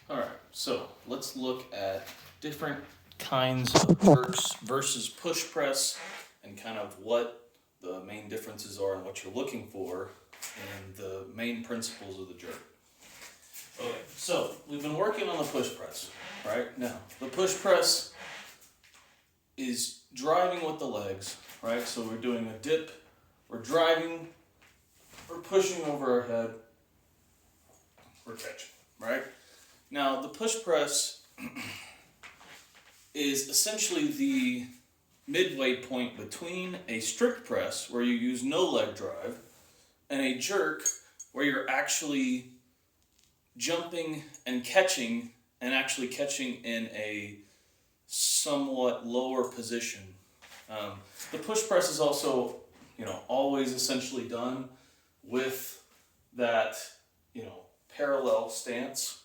All right, so let's look at different kinds of jerks versus push press and kind of what the main differences are and what you're looking for and the main principles of the jerk. Okay, so we've been working on the push press, right? Now, the push press is driving with the legs, right? So we're doing a dip, we're driving, we're pushing over our head, we're catching, right? Now, the push press is essentially the midway point between a strict press, where you use no leg drive, and a jerk, where you're actually jumping and actually catching in a somewhat lower position. The push press is also, always essentially done with that, parallel stance.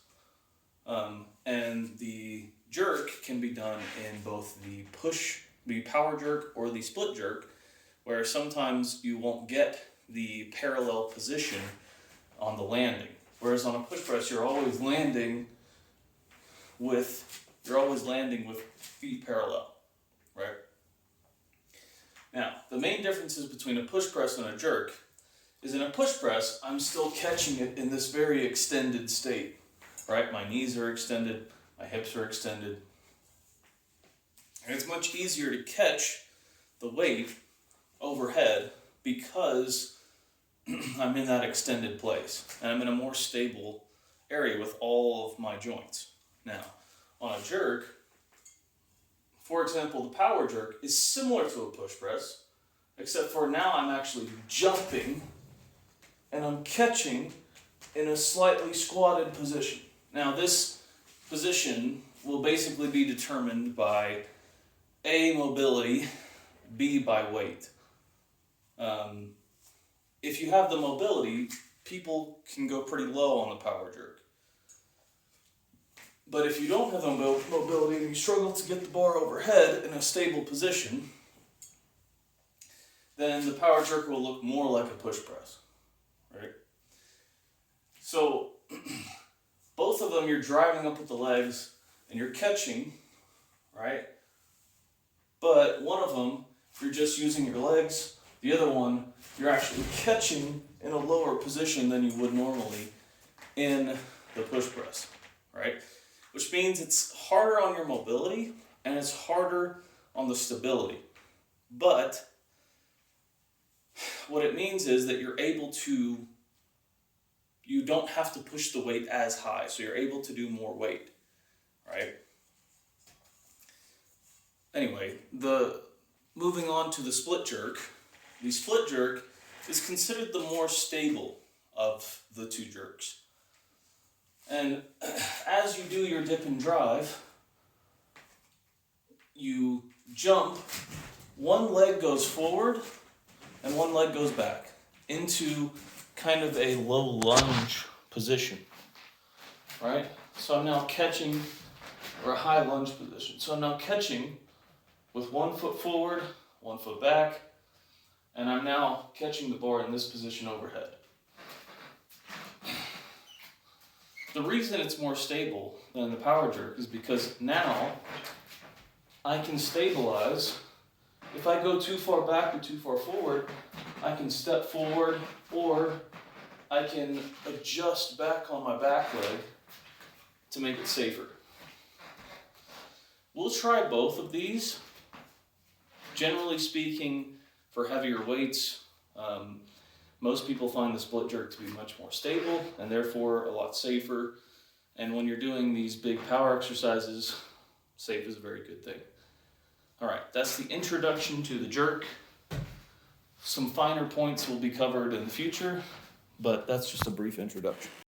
And the jerk can be done in both the power jerk or the split jerk, where sometimes you won't get the parallel position on the landing. Whereas on a push press, you're always landing with feet parallel, right? Now, the main differences between a push press and a jerk is in a push press, I'm still catching it in this very extended state, right? My knees are extended, my hips are extended. And it's much easier to catch the weight overhead because I'm in that extended place and I'm in a more stable area with all of my joints. Now, on a jerk, for example, the power jerk is similar to a push press, except for now I'm actually jumping and I'm catching in a slightly squatted position. Now, this position will basically be determined by A, mobility, B, by weight. If you have the mobility, people can go pretty low on the power jerk. But if you don't have the mobility and you struggle to get the bar overhead in a stable position, then the power jerk will look more like a push press, right? So both of them, you're driving up with the legs and you're catching, right? But one of them, you're just using your legs. The other one, you're actually catching in a lower position than you would normally in the push press, right? Which means it's harder on your mobility and it's harder on the stability. But what it means is that you don't have to push the weight as high, so you're able to do more weight, right? Anyway, moving on to the split jerk. The split jerk is considered the more stable of the two jerks. And as you do your dip and drive, you jump, one leg goes forward and one leg goes back into kind of a low lunge position, right? So I'm now catching, or a high lunge position. So I'm now catching with 1 foot forward, 1 foot back, and I'm now catching the bar in this position overhead. The reason it's more stable than the power jerk is because now I can stabilize. If I go too far back or too far forward, I can step forward, or I can adjust back on my back leg to make it safer. We'll try both of these. Generally speaking, for heavier weights, most people find the split jerk to be much more stable and therefore a lot safer. And when you're doing these big power exercises, safe is a very good thing. All right, that's the introduction to the jerk. Some finer points will be covered in the future, but that's just a brief introduction.